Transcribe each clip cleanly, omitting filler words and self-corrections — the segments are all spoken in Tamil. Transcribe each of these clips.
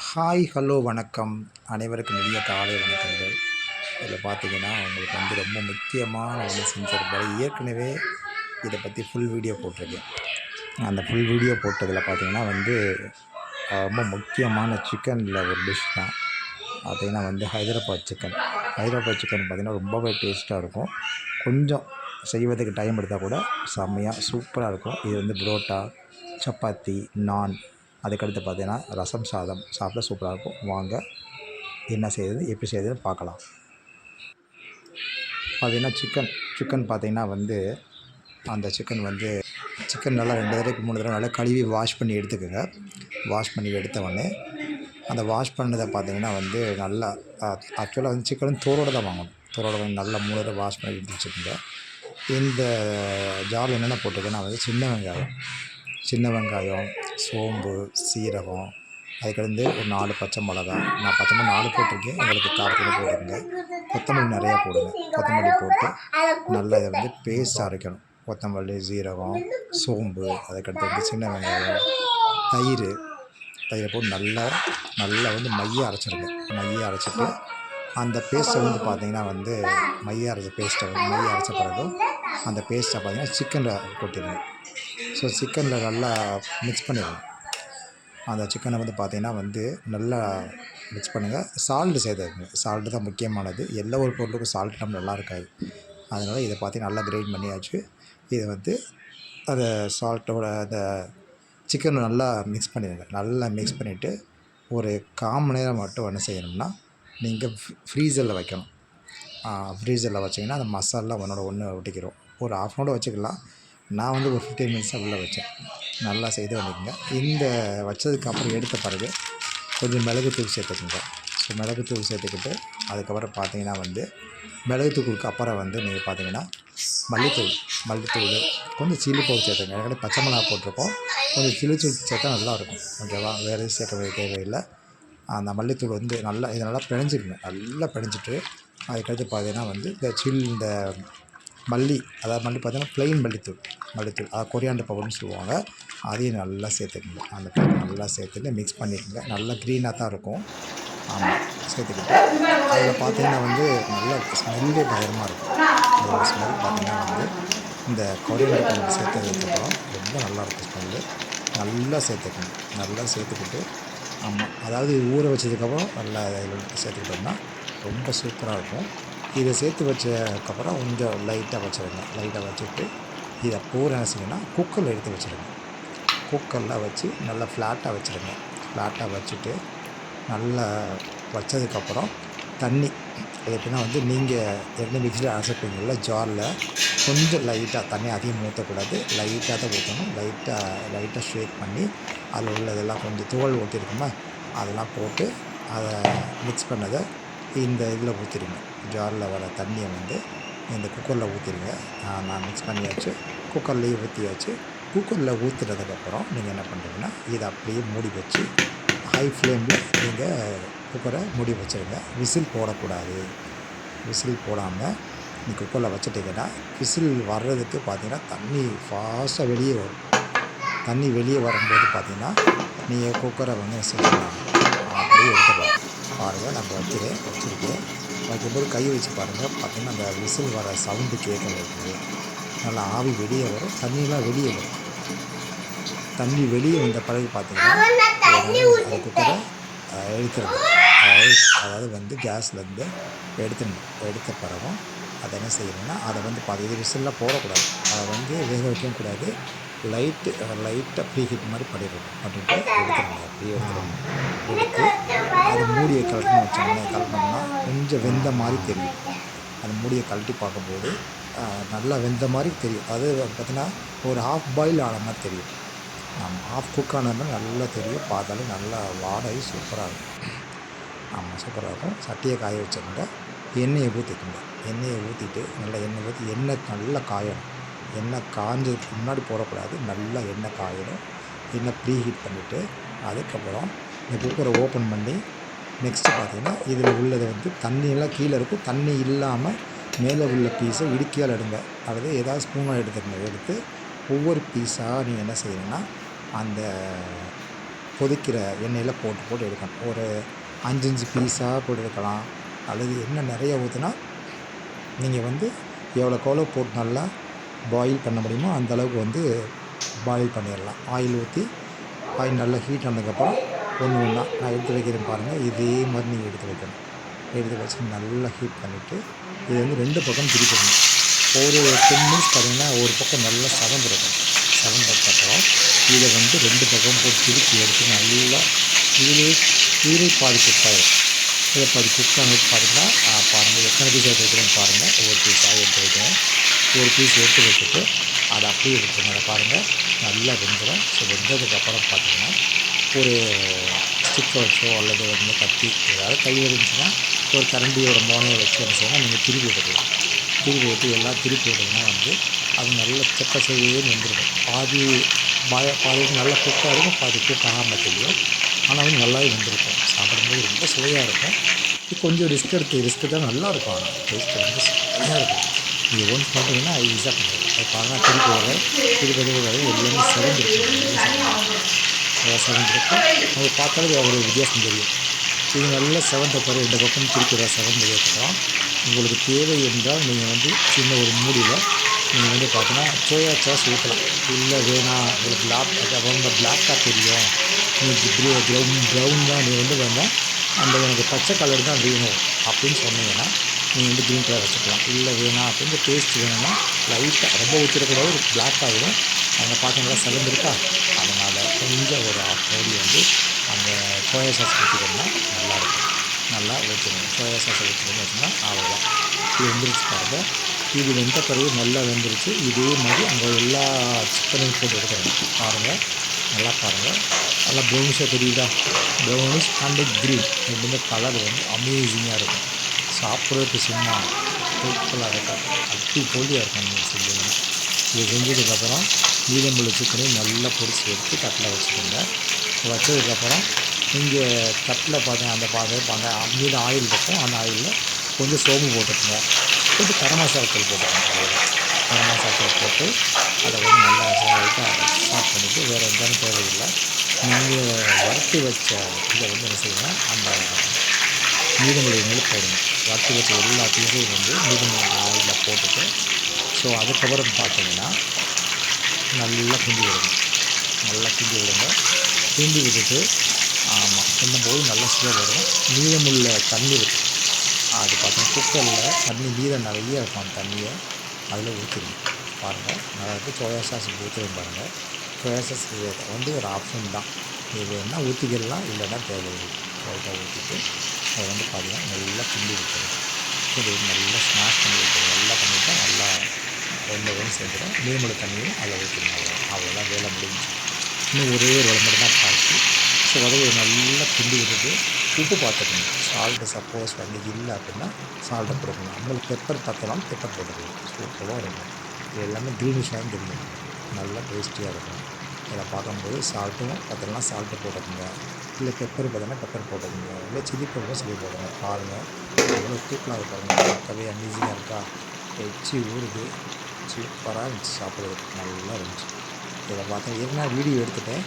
ஹாய் ஹலோ வணக்கம். அனைவருக்கும் இனிய காலை வணக்கங்கள். இதில் பார்த்தீங்கன்னா உங்களுக்கு வந்து ரொம்ப முக்கியமான ஒன்று செஞ்சுருப்பாரு. ஏற்கனவே இதை பற்றி ஃபுல் வீடியோ போட்டிருக்கேன். அந்த ஃபுல் வீடியோ போட்டதில் பார்த்தீங்கன்னா வந்து ரொம்ப முக்கியமான சிக்கனில் ஒரு டிஷ் தான். பார்த்தீங்கன்னா வந்து ஹைதராபாத் சிக்கன் பார்த்திங்கன்னா ரொம்பவே டேஸ்ட்டாக இருக்கும். கொஞ்சம் செய்வதுக்கு டைம் எடுத்தால் கூட செம்மையாக சூப்பராக இருக்கும். இது வந்து புரோட்டா, சப்பாத்தி, நான், அதுக்கடுத்து பார்த்தீங்கன்னா ரசம் சாதம் சாப்பிட சூப்பராக இருக்கும். வாங்க என்ன செய்யுது எப்படி செய்யுதுன்னு பார்க்கலாம். பார்த்திங்கன்னா சிக்கன் பார்த்திங்கன்னா வந்து அந்த சிக்கன் நல்லா 2 தடவைக்கு 3 தடவை நல்லா கழுவி வாஷ் பண்ணி எடுத்துக்கோங்க. வாஷ் பண்ணி எடுத்தவொடனே அந்த வாஷ் பண்ணதை பார்த்திங்கன்னா வந்து நல்லா ஆக்சுவலாக வந்து சிக்கன் தோலோடு தான் வாங்கணும். தோலோடு வாங்கி நல்லா 3 தடவை வாஷ் பண்ணி எடுத்து வச்சுக்கோங்க. இந்த ஜாரில் என்னென்ன போட்டிருக்கேன்னா வந்து சின்ன வெங்காயம், சோம்பு, சீரகம், அதுக்கடுத்து ஒரு 4 பச்சை மிளகா. நான் பச்சை மிளகா 4 போட்டிருக்கேன். உங்களுக்கு காரத்தில் போட்டுக்கோங்க. கொத்தமல்லி நிறையா போடுங்க. கொத்தமல்லி போட்டு நல்லா இதை வந்து பேஸ்ட் அரைக்கணும். கொத்தமல்லி, சீரகம், சோம்பு, அதுக்கடுத்து சின்ன வெங்காயம், தயிர் போட்டு நல்லா வந்து மைய அரைச்சிட்டு அந்த பேஸ்ட்டை வந்து பார்த்திங்கன்னா வந்து மைய அரைச்ச பிறகு அந்த பேஸ்ட்டை பார்த்திங்கன்னா சிக்கனில் கொட்டிடுங்க. ஸோ சிக்கனில் நல்லா மிக்ஸ் பண்ணிடுங்க. அந்த சிக்கனை வந்து பார்த்திங்கன்னா வந்து நல்லா மிக்ஸ் பண்ணுங்கள். சால்ட்டு சேர்த்துக்குங்க. சால்ட்டு தான் முக்கியமானது. எல்லா ஒரு பொருளுக்கும் சால்ட் நம்ம நல்லா இருக்காது. அதனால் இதை பார்த்திங்கன்னா நல்லா கிரைண்ட் பண்ணியாச்சு. இதை வந்து அதை சால்ட்டோட அந்த சிக்கனை நல்லா மிக்ஸ் பண்ணிடுங்க. நல்லா மிக்ஸ் பண்ணிவிட்டு ஒரு 1/4 மணி நேரம் மட்டும் என்ன செய்யணும்னா நீங்கள் ஃப்ரீசரில் வைக்கணும். ஃப்ரீசரில் வச்சிங்கன்னா அந்த மசாலா ஒன்று ஒட்டிக்கிறோம். ஒரு 1/2 அன் ஹவர் வச்சுக்கலாம். நான் வந்து ஒரு 15 மினிட்ஸாக உள்ளே வச்சேன். நல்லா செய்து பண்ணிக்கோங்க. இந்த வச்சதுக்கப்புறம் எடுத்த பிறகு கொஞ்சம் மிளகுத்தூள் சேர்த்துக்குங்க. ஸோ மிளகுத்தூள் சேர்த்துக்கிட்டு அதுக்கப்புறம் பார்த்தீங்கன்னா வந்து மிளகுத்தூளுக்கு அப்புறம் வந்து நீங்கள் பார்த்தீங்கன்னா மல்லித்தூள் கொஞ்சம் சில்லி பவுடர் சேர்த்துங்க. ஏற்கனவே பச்சை மிளகா போட்டிருக்கோம். கொஞ்சம் சில்லி தூள் சேர்த்தா நல்லாயிருக்கும். ஓகேவா? வேறு சேர்க்க தேவையில்லை. அந்த மல்லித்தூள் வந்து இதை நல்லா பிணைஞ்சிக்கங்க. நல்லா பிணைஞ்சிட்டு அதுக்கடுத்து பார்த்தீங்கன்னா வந்து இந்த மல்லி பார்த்தீங்கன்னா ப்ளெயின் மல்லித்தூள் அதாவது கொரியாண்டர் பவுடர்னு சொல்லுவாங்க. அதையும் நல்லா சேர்த்துக்கங்க. அந்த பவுடர் நல்லா சேர்த்துட்டு மிக்ஸ் பண்ணிக்கோங்க. நல்லா க்ரீனாக தான் இருக்கும். ஆமாம், சேர்த்துக்கிட்டு அதில் பார்த்தீங்கன்னா வந்து நல்ல ஸ்மெல்லே பயங்கரமாக இருக்கும். அதோட ஸ்மெல் பார்த்தீங்கன்னா வந்து இந்த கொரியாண்டர் பவுடர் சேர்த்ததுக்கப்புறம் ரொம்ப நல்லாயிருக்கும் ஸ்மெல்லு. நல்லா சேர்த்துக்கிட்டு ஆமாம், அதாவது ஊற வச்சதுக்கப்புறம் நல்லா இதில் சேர்த்துக்கிட்டோம்னா ரொம்ப சூப்பராக இருக்கும். இதை சேர்த்து வச்சதுக்கப்புறம் கொஞ்சம் லைட்டாக வச்சுட்டு இதை பூரா என்ன செய்யணும்னா குக்கரில் எடுத்து வச்சுருங்க. குக்கரில் வச்சு நல்லா ஃப்ளாட்டாக வச்சுட்டு நல்லா வச்சதுக்கப்புறம் தண்ணி எப்படின்னா வந்து நீங்கள் ஏற்கனவே மிக்ஸியில் அரைச்சிருப்பீங்கள்ல ஜாரில் கொஞ்சம் லைட்டாக தண்ணி அதிகம் ஊற்றக்கூடாது. லைட்டாக தான் ஊற்றணும். லைட்டாக ஷேக் பண்ணி அதில் உள்ளதெல்லாம் கொஞ்சம் தோல் ஊற்றிருக்குமா அதெல்லாம் போட்டு அதை மிக்ஸ் பண்ணதை இந்த இதில் ஊற்றிடுங்க. ஜாரில் வர தண்ணியை வந்து இந்த குக்கரில் ஊற்றிடுங்க. நான் மிக்ஸ் பண்ணியாச்சு. குக்கர்லேயே ஊற்றியாச்சு. குக்கரில் ஊற்றுனதுக்கப்புறம் நீங்கள் என்ன பண்ணுறீங்கன்னா இதை அப்படியே மூடி வச்சு ஹை ஃப்ளேமில் நீங்கள் குக்கரை மூடி வச்சுருங்க. விசில் போடக்கூடாது. விசில் போடாமல் நீங்கள் குக்கரில் வச்சுட்டிங்கன்னா விசில் வர்றதுக்கு பார்த்தீங்கன்னா தண்ணி ஃபாஸ்ட்டாக வெளியே வரும். தண்ணி வெளியே வரும்போது பார்த்தீங்கன்னா நீங்கள் குக்கரை வந்து செஞ்சுக்கலாம். அப்படியே எடுத்துக்கலாம். பாருங்கள், நான் வச்சுருக்கேன். வைக்கும்போது கை வச்சு பாருங்கள். பார்த்திங்கன்னா அந்த விசில் வர சவுண்டு கேட்குறது நல்லா ஆவி வெளியே வரும். தண்ணியெலாம் வெளியே வரும். தண்ணி வெளியே வந்த பிறகு பார்த்திங்கன்னா அந்த குக்கரை எடுத்துருங்க. அதாவது வந்து கேஸ்லேருந்து எடுத்த பிறகும் அதை என்ன செய்யணும்னா அதை வந்து இது விசில்லாம் போடக்கூடாது. அதை வந்து வேக வைக்கவும் கூடாது. லைட்டாக ப்ரீ ஹீட் மாதிரி பண்ணிவிட்டு எடுத்துருங்க. அப்படியே எடுத்து அது மூடியை கலட்டினோம்னா கொஞ்சம் வெந்த மாதிரி தெரியும். அந்த மூடியை கழட்டி பார்க்கும்போது நல்லா வெந்த மாதிரி தெரியும். அது பார்த்திங்கன்னா ஒரு ஹாஃப் பாயில் ஆன மாதிரி தெரியும். ஹாஃப் குக் ஆன மாதிரி நல்லா தெரியும். பார்த்தாலே நல்லா வாடகை சூப்பராக இருக்கும். ஆமாம், சூப்பராக இருக்கும். சட்டியை காய வச்சுருங்க. எண்ணெயை ஊற்றிட்டு நல்லா எண்ணெய் நல்லா காயணும். எண்ணெய் காஞ்சதுக்கு முன்னாடி போடக்கூடாது. நல்லா எண்ணெய் காயணும். எண்ணெய் ப்ரீ ஹீட் பண்ணிவிட்டு அதுக்கப்புறம் இந்த குக்கரை ஓப்பன் பண்ணி நெக்ஸ்ட்டு பார்த்திங்கன்னா இதில் உள்ளதை வந்து தண்ணியெல்லாம் கீழே இருக்கும். தண்ணி இல்லாமல் மேலே உள்ள பீஸை இடுக்கியால் எடுங்க. அல்லது ஏதாவது ஸ்பூனாக எடுத்து ஒவ்வொரு பீஸாக நீங்கள் என்ன செய்யணும்னா அந்த கொதிக்கிற எண்ணெயில் போட்டு போட்டு எடுக்கணும். ஒரு 5 பீஸாக போட்டு எடுக்கலாம். அல்லது எண்ணெய் நிறைய ஊற்றினா நீங்கள் வந்து எவ்வளோக்கு எவ்வளோ போட்டு நல்லா பாயில் பண்ண முடியுமோ அந்தளவுக்கு வந்து பாயில் பண்ணிடலாம். ஆயில் ஊற்றி ஆயில் நல்லா ஹீட் ஆனதுக்கப்புறம் ஒன்று ஒன்றா நான் எடுத்து வைக்கிறேன் பாருங்கள். இதே மாதிரி நீங்கள் எடுத்து வைக்கணும். எடுத்து வச்சு நல்லா ஹீட் பண்ணிவிட்டு இது வந்து 2 பக்கம் திருப்பிடணும். ஒரு 10 மினிட்ஸ் பார்த்திங்கன்னா ஒரு பக்கம் நல்லா செவந்திருக்கும். செவந்ததுக்கப்புறம் இதை வந்து 2 பக்கம் போட்டு திருப்பி எடுத்து நல்லா இதுலேயே பாதி குக் ஆகிடும். இதை பாதி குக் ஆனது பார்த்திங்கன்னா பாருங்கள் எத்தனை பீஸ் எடுத்து வைக்கிறேன்னு பாருங்கள். ஒவ்வொரு பீஸாக எடுத்து வைக்கிறேன். ஒரு பீஸ் எடுத்து வச்சுட்டு அதை அப்படியே எடுத்துங்க. அதை பாருங்கள் நல்லா வெந்துடும். ஸோ வெந்ததுக்கப்புறம் பார்த்திங்கன்னா ஒரு ஸ்டிக்கை வச்சோ அல்லது வந்து கத்தி ஏதாவது கை இருந்துச்சுன்னா ஒரு கரண்டியோட மோனையை வச்சு என்ன செய்யணும், நீங்கள் திருப்பி விட்டுக்கலாம். திருப்பி விட்டு எல்லாம் திருப்பி விட்டிங்கன்னா வந்து அது நல்ல செப்ப செய்யன்னு வந்துருக்கும். பாதி நல்லா குக்காக இருக்கும், பாதி குக் ஆகாமல் தெரியும். ஆனாலும் நல்லாவே வெந்திருக்கும். சாப்பிடும்போது ரொம்ப சுவையாக இருக்கும். இது கொஞ்சம் ரிஸ்க் தான் நல்லாயிருக்கும். ஆனால் டேஸ்ட்டு வந்து சுவையாக இருக்கும். நீங்கள் ஒன்ஸ் பண்ணிட்டீங்கன்னா ஈஸியாக பண்ணிடலாம். அது பாருங்கள் திருப்பி வர திருப்பி எல்லாமே செவந்திருக்கும். செவந்திருக்கும். அது பார்த்தாலே ஒரு வித்தியாசம் தெரியும். இது நல்லா செவந்த பிறகு 2 பக்கம் திருப்பி செவந்ததுக்கப்புறம் உங்களுக்கு தேவை என்றால் நீங்கள் வந்து சின்ன ஒரு மூடியில் நீங்கள் வந்து பார்த்தீங்கன்னா சோயா சாஸ் ஊற்றலாம். இல்லை வேணாம் உங்களுக்கு ரொம்ப பிளாக்காக தெரியும், நீங்கள் ப்ரௌன் தான் நீ வந்து வேண்டாம், அந்த எனக்கு பச்சை கலர் தான் வேணும் அப்படின்னு சொன்னீங்கன்னா நீங்கள் வந்து க்ரீன் கலர் வச்சுக்கலாம். இல்லை வேணாம் அப்படின்னு டேஸ்ட் வேணும்னா லைட்டாக ரொம்ப ஊற்றிடக்கூடாது, பிளாக் ஆகிடும். அங்கே பார்த்தீங்கன்னா செவந்திருக்கா, அதனால் கொஞ்சம் ஒரு ½ மூடி வந்து அந்த சோயா சாஸ் ஊற்றிக்கணும்னா நல்லாயிருக்கும். நல்லா ஊற்றணும். சோயா சாஸை ஊற்றிக்கணும்னு வச்சுன்னா அவ்வளோதான். இது வெந்துருச்சு பாருங்கள். இது வெந்த பிறகு நல்லா வெந்துருச்சு. இதே மாதிரி அங்கே எல்லா சிக்கனையும் போட்டு எடுத்துடணும். பாருங்கள், நல்லா பாருங்கள். நல்லா ப்ரௌனிஷாக தெரியுதா? ப்ரௌனிஷ் அண்டு க்ரீன் ரெண்டுமே கலர் வந்து அமேசிங்காக இருக்கும். சாப்பிட்றதுக்கு சும்மா தூக்கலாக இருக்காது, அடிப்பொலியாக இருக்கும். நீங்கள் செஞ்சீங்கன்னா இது செஞ்சதுக்கப்புறம் மீதமுள்ள சிக்கனையும் நல்லா பொரிச்சு எடுத்து தட்டில் வச்சுக்கோங்க. வச்சதுக்கப்புறம் நீங்கள் தட்டில் பார்த்தீங்கன்னா அந்த மீதம் ஆயில் இருக்கும். அந்த ஆயிலில் கொஞ்சம் சோம்பு போட்டுக்கோங்க, கொஞ்சம் கரம் மசாலா தூள் போட்டுக்கோங்க. அவ்வளோதான். கரம் மசாலா தூள் போட்டு அதை வந்து நல்லா லைட்டாக ஸ்டார்ட் பண்ணிவிட்டு வேறு எந்தாலும் தேவையில்லை. நீங்கள் வறுத்து வச்ச இதை வந்து என்ன செய்யணும், அந்த மீதமுள்ள எண்ணெயில் போடணும். வறுத்து வச்ச எல்லா பீஸையும் வந்து மீதமுள்ள ஆயிலில் போட்டுட்டு ஸோ அதுக்கப்புறம் பார்த்தீங்கன்னா நல்லா கிண்டி விடணும். நல்லா கிண்டி விடுங்க. கிண்டி விட்டுட்டு ஆமாம் கிண்டும்போது நல்லா சுவை வரும். மீதமுள்ள தண்ணி இருக்கும், அது பார்த்தீங்கன்னா குக்கரில் தண்ணி மீதம் நிறைய இருக்கும். அந்த தண்ணியை அதில் ஊற்றிடுங்க. பாருங்கள் நல்லா இருக்குது. சோயா சாஸ் ஊற்றுவேன் பாருங்கள். சோயா சாஸ் வந்து ஒரு ஆப்ஷன் தான். இது வேணா ஊற்றிக்கிடலாம், இல்லைன்னா தேவையில்லை. லைட்டாக ஊற்றிட்டு அதை வந்து பார்த்தீங்கன்னா நல்லா கிண்டி விட்டுருங்க. கிண்டி நல்லா ஸ்மாஷ் பண்ணி விட்டுருங்க. நல்லா பண்ணிவிட்டால் நல்லா ஒன்று சேர்ந்துடும். மீதமுள்ள தண்ணியும் அதில் ஊற்றிடுங்க. அவ்வளோதான், வேலை முடிஞ்சு. இன்னும் ஒரே ஒரு வேலை மட்டும் தான் பாக்கி. ஸோ வதவி நல்லா கிண்டி விட்டுட்டு உப்பு பார்த்துக்கணும். சால்ட்டு சப்போஸ் வந்து இல்லை அப்படின்னா சால்ட்டை போட்டுக்கணும். உங்களுக்கு பெப்பர் பத்தலாம், பெப்பர் போட்டுக்கலாம். சூப்பராக இருக்கும். இது எல்லாமே க்ரீனிஷாக தெரியும், நல்லா டேஸ்டியாக இருக்கும். இதில் பார்க்கும்போது சால்ட்டும் பத்தலாம், சால்ட்டு போட்டுக்கோங்க. இல்லை பெப்பர் பார்த்தோன்னா பெப்பர் போட்டுக்கோங்க. இல்லை சில்லி பவுடரும் சில்லி போட்டுங்க. பாருங்கள் எவ்வளோ தூக்கலாக இருப்பாங்க. பார்க்கவே அமேசிங்காக இருக்கா, எச்சி ஊறுது. சூப்பராக இருந்துச்சு, சாப்பிட்றதுக்கு நல்லா இருந்துச்சு. இதில் பார்த்தா ஏற்கனவே வீடியோ எடுத்துகிட்டேன்,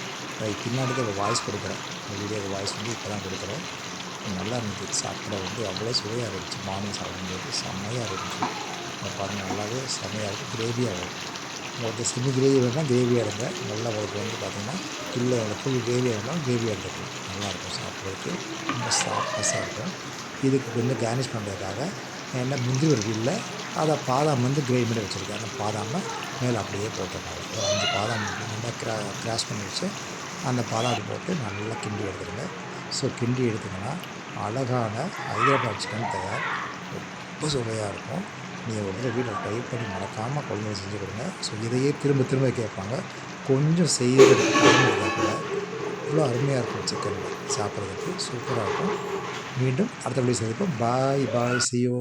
பின்னாடி தான் வாய்ஸ் கொடுக்குறேன். இந்த வீடியோக்கு வாய்ஸ் வந்து இப்போ தான் கொடுக்குறேன். நல்லா இருந்துச்சு. சாப்பிட வந்து அவ்வளோ சுவையாக இருந்துச்சு. மார்னிங் சாப்பிடும்போது செம்மையாக இருந்துச்சு. அதை பாருங்கள் நல்லாவே செம்மையாக இருக்குது. கிரேவியாக இருக்கும். உங்களுக்கு செமி கிரேவி வேணால் கிரேவியாக எடுங்க. நல்லா உங்களுக்கு வந்து பார்த்திங்கன்னா இல்லை ஃபுல் கிரேவியாக இருந்தாலும் கிரேவியாக எடுத்துக்கலாம். நல்லாயிருக்கும் சாப்பிட்றதுக்கு. ரொம்ப சாஃப்ட்னஸாக இருக்கும். இதுக்கு வந்து கார்னிஷ் பண்ணுறதுக்காக என்ன முந்திரி ஒரு இல்லை, அதை பாதாம் வந்து கிரேவி பண்ணி வச்சுருக்கேன். அந்த பாதாமை மேலே அப்படியே போட்டுருக்காங்க. ஒரு 5 பாதாம் நல்லா கிராஷ் பண்ணி வச்சு அந்த பாதாம் போட்டு நல்லா கிண்டி எடுத்துடுங்க. ஸோ கிண்டி எடுத்திங்கன்னா அழகான ஹைதராபாத் சிக்கன் தயார். ரொம்ப சுவையாக இருக்கும். நீங்கள் ஒரு வீட்டில் ட்ரை பண்ணி மறக்காமல் குழந்தைங்க செஞ்சு கொடுங்க. ஸோ இதையே திரும்ப திரும்ப கேட்பாங்க. கொஞ்சம் செய்கிறதுக்கு டைம் இருந்தால் கூட அவ்வளோ அருமையாக இருக்கும். சிக்கனில் சாப்பிட்றதுக்கு சூப்பராக இருக்கும். மீண்டும் அடுத்த வீடியோ சந்திப்போம். பாய் பாய், see you.